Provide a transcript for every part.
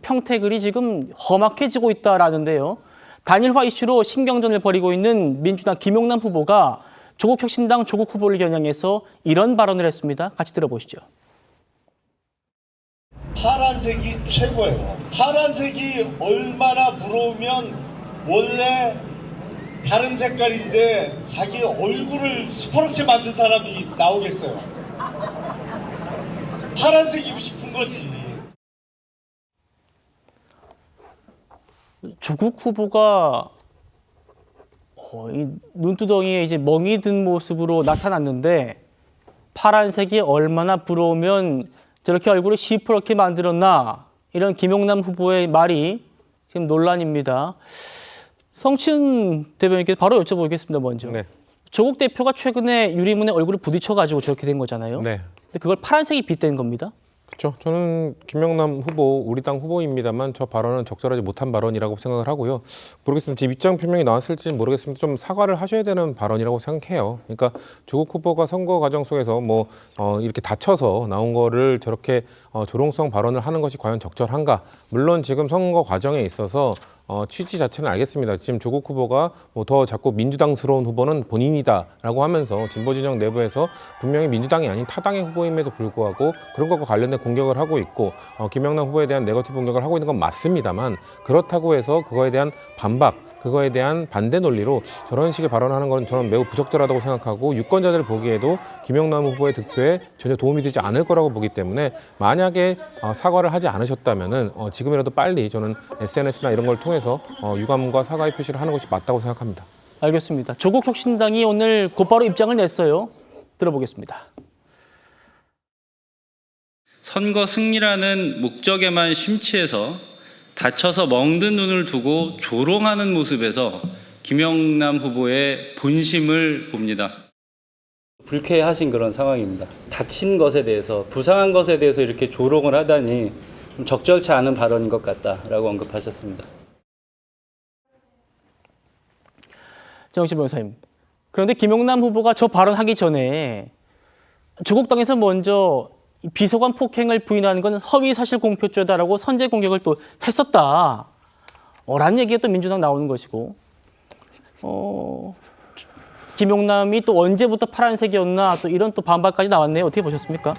평택을이 지금 험악해지고 있다라는데요. 단일화 이슈로 신경전을 벌이고 있는 민주당 김용남 후보가 조국혁신당 조국 후보를 겨냥해서 이런 발언을 했습니다. 같이 들어보시죠. 파란색이 최고예요. 파란색이 얼마나 부러우면 원래 다른 색깔인데 자기 얼굴을 시퍼렇게 만든 사람이 나오겠어요. 파란색이고 싶은 거지. 조국 후보가 이 눈두덩이에 이제 멍이 든 모습으로 나타났는데 파란색이 얼마나 부러우면 저렇게 얼굴을 시퍼렇게 만들었나, 이런 김용남 후보의 말이 지금 논란입니다. 성춘 대변인께 바로 여쭤보겠습니다. 먼저. 네. 조국 대표가 최근에 유리문에 얼굴을 부딪혀가지고 저렇게 된 거잖아요. 네. 근데 그걸 파란색이 빗댄 겁니다. 그렇죠. 저는 김용남 후보, 우리 당 후보입니다만 저 발언은 적절하지 못한 발언이라고 생각을 하고요. 모르겠습니다. 제 입장 표명이 나왔을지는 모르겠습니다. 좀 사과를 하셔야 되는 발언이라고 생각해요. 그러니까 조국 후보가 선거 과정 속에서 이렇게 다쳐서 나온 거를 저렇게 조롱성 발언을 하는 것이 과연 적절한가? 물론 지금 선거 과정에 있어서 취지 자체는 알겠습니다. 지금 조국 후보가 더 자꾸 민주당스러운 후보는 본인이다라고 하면서 진보 진영 내부에서 분명히 민주당이 아닌 타당의 후보임에도 불구하고 그런 것과 관련된 공격을 하고 있고 김영남 후보에 대한 네거티브 공격을 하고 있는 건 맞습니다만, 그렇다고 해서 그거에 대한 반박, 그거에 대한 반대 논리로 저런 식의 발언하는 건 저는 매우 부적절하다고 생각하고 유권자들 보기에도 김영남 후보의 득표에 전혀 도움이 되지 않을 거라고 보기 때문에, 만약에 사과를 하지 않으셨다면은 지금이라도 빨리 저는 SNS나 이런 걸 통해서 유감과 사과의 표시를 하는 것이 맞다고 생각합니다. 알겠습니다. 조국혁신당이 오늘 곧바로 입장을 냈어요. 들어보겠습니다. 선거 승리라는 목적에만 심취해서 다쳐서 멍든 눈을 두고 조롱하는 모습에서 김영남 후보의 본심을 봅니다. 불쾌하신 그런 상황입니다. 다친 것에 대해서, 부상한 것에 대해서 이렇게 조롱을 하다니 좀 적절치 않은 발언인 것 같다라고 언급하셨습니다. 정식 변호사님, 그런데 김용남 후보가 저 발언하기 전에 조국당에서 먼저 비서관 폭행을 부인하는 건 허위 사실 공표죄다라고 선제 공격을 또 했었다, 라는 얘기가 또 민주당 나오는 것이고, 김용남이 또 언제부터 파란색이었나, 또 이런 또 반발까지 나왔네요. 어떻게 보셨습니까?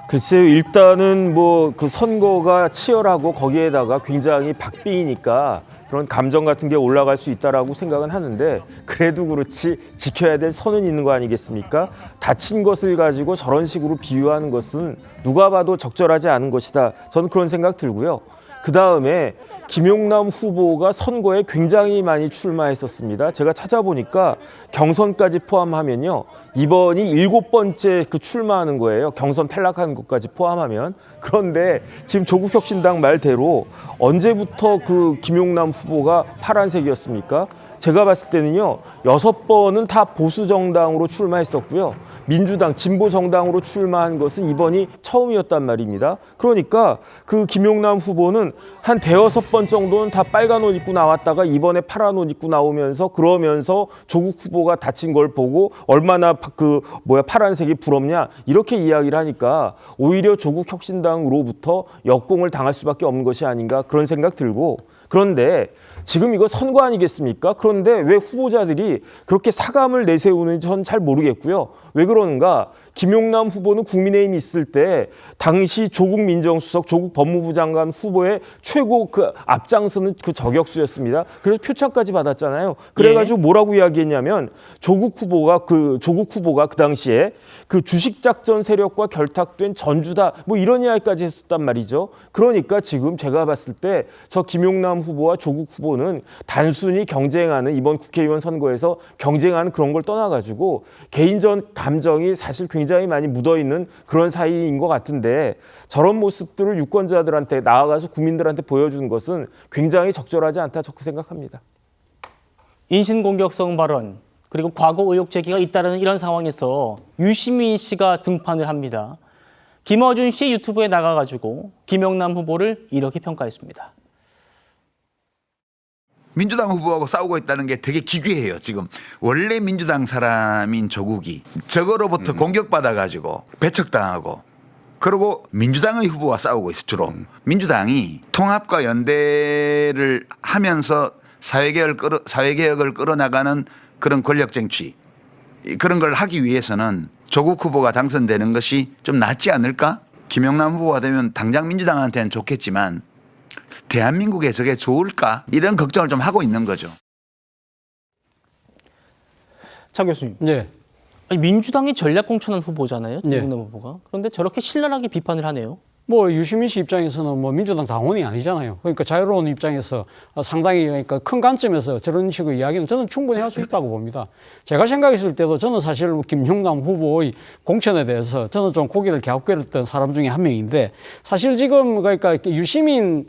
글쎄요, 일단은 그 선거가 치열하고 거기에다가 굉장히 박빙이니까 그런 감정 같은 게 올라갈 수 있다라고 생각은 하는데, 그래도 그렇지 지켜야 될 선은 있는 거 아니겠습니까? 다친 것을 가지고 저런 식으로 비유하는 것은 누가 봐도 적절하지 않은 것이다. 저는 그런 생각 들고요. 그 다음에 김용남 후보가 선거에 굉장히 많이 출마했었습니다. 제가 찾아보니까 경선까지 포함하면요, 이번이 7번째 그 출마하는 거예요. 경선 탈락하는 것까지 포함하면. 그런데 지금 조국혁신당 말대로 언제부터 그 김용남 후보가 파란색이었습니까? 제가 봤을 때는요, 6번은 다 보수정당으로 출마했었고요. 민주당, 진보정당으로 출마한 것은 이번이 처음이었단 말입니다. 그러니까 그 김용남 후보는 한 대여섯 번 정도는 다 빨간 옷 입고 나왔다가 이번에 파란 옷 입고 나오면서, 그러면서 조국 후보가 다친 걸 보고 얼마나 파란색이 부럽냐, 이렇게 이야기를 하니까 오히려 조국혁신당으로부터 역공을 당할 수밖에 없는 것이 아닌가, 그런 생각 들고. 그런데 지금 이거 선거 아니겠습니까? 그런데 왜 후보자들이 그렇게 사감을 내세우는지 저는 잘 모르겠고요. 왜 그러는가? 김용남 후보는 국민의힘 있을 때 당시 조국 민정수석, 조국 법무부 장관 후보의 최고 앞장서는 저격수였습니다. 그래서 표창까지 받았잖아요. 그래가지고 뭐라고 이야기했냐면 조국 후보가 그 당시에 그 주식작전 세력과 결탁된 전주다, 이런 이야기까지 했었단 말이죠. 그러니까 지금 제가 봤을 때 저 김용남 후보와 조국 후보는 단순히 경쟁하는, 이번 국회의원 선거에서 경쟁하는 그런 걸 떠나가지고 개인전 감정이 사실 굉장히 많이 묻어있는 그런 사이인 것 같은데, 저런 모습들을 유권자들한테 나아가서 국민들한테 보여주는 것은 굉장히 적절하지 않다, 저렇게 생각합니다. 인신공격성 발언, 그리고 과거 의혹 제기가 잇따르는 이런 상황에서 유시민 씨가 등판을 합니다. 김어준 씨 유튜브에 나가가지고 김영남 후보를 이렇게 평가했습니다. 민주당 후보하고 싸우고 있다는 게 되게 기괴해요. 지금 원래 민주당 사람인 조국이 저거로부터 공격받아가지고 배척당하고 그리고 민주당의 후보와 싸우고 있어 주로. 민주당이 통합과 연대를 하면서 사회개혁을 끌어나가는 그런 권력 쟁취 그런 걸 하기 위해서는 조국 후보가 당선되는 것이 좀 낫지 않을까? 김영남 후보가 되면 당장 민주당한테는 좋겠지만 대한민국에 저게 좋을까? 이런 걱정을 좀 하고 있는 거죠. 차 교수님. 네. 아니, 민주당이 전략 공천한 후보잖아요. 네. 김영남 후보가. 그런데 저렇게 신랄하게 비판을 하네요. 뭐 유시민 씨 입장에서는 뭐 민주당 당원이 아니잖아요. 그러니까 자유로운 입장에서 상당히 그러니까 큰 관점에서 저런 식의 이야기는 저는 충분히 할 수 있다고 봅니다. 제가 생각했을 때도 저는 사실 김영남 후보의 공천에 대해서 저는 좀 고개를 갸웃거렸던 사람 중에 한 명인데 사실 지금 그러니까 유시민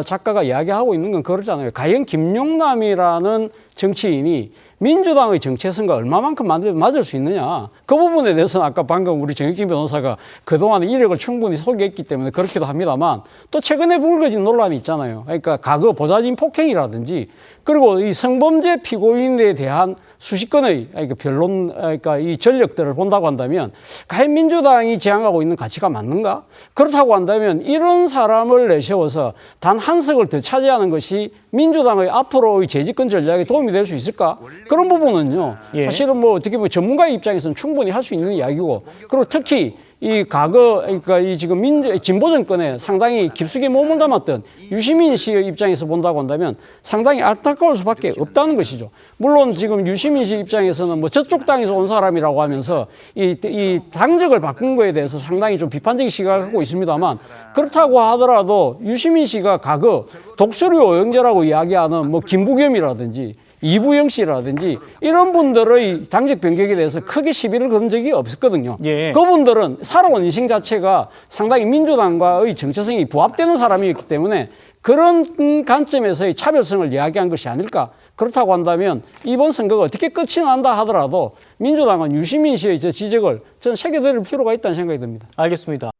작가가 이야기하고 있는 건 그렇잖아요. 과연 김용남이라는 정치인이 민주당의 정체성과 얼마만큼 맞을 수 있느냐. 그 부분에 대해서는 아까 방금 우리 정혁진 변호사가 그동안의 이력을 충분히 소개했기 때문에 그렇기도 합니다만 또 최근에 불거진 논란이 있잖아요. 그러니까 과거 보좌진 폭행이라든지 그리고 이 성범죄 피고인에 대한 수십 건의 변론, 그러니까 이 전력들을 본다고 한다면 과연 민주당이 지향하고 있는 가치가 맞는가? 그렇다고 한다면 이런 사람을 내세워서 단 한 석을 더 차지하는 것이 민주당의 앞으로의 재집권 전략에 도움이 될 수 있을까? 그런 부분은요. 예. 사실은 뭐 어떻게 보면 전문가의 입장에서는 충분히 할 수 있는 이야기고 그리고 특히 이 과거, 그러니까 이 지금 진보 정권에 상당히 깊숙이 몸을 담았던 유시민 씨의 입장에서 본다고 한다면 상당히 안타까울 수밖에 없다는 것이죠. 물론 지금 유시민 씨 입장에서는 뭐 저쪽 당에서 온 사람이라고 하면서 이 당적을 바꾼 거에 대해서 상당히 좀 비판적인 시각을 갖고 있습니다만 그렇다고 하더라도 유시민 씨가 과거 독수리 오영재라고 이야기하는 뭐 김부겸이라든지 이부영 씨라든지 이런 분들의 당적 변경에 대해서 크게 시비를 건 적이 없었거든요. 예. 그분들은 살아온 인생 자체가 상당히 민주당과의 정체성이 부합되는 사람이었기 때문에 그런 관점에서의 차별성을 이야기한 것이 아닐까. 그렇다고 한다면 이번 선거가 어떻게 끝이 난다 하더라도 민주당은 유시민 씨의 저 지적을 저는 새겨들을 필요가 있다는 생각이 듭니다. 알겠습니다.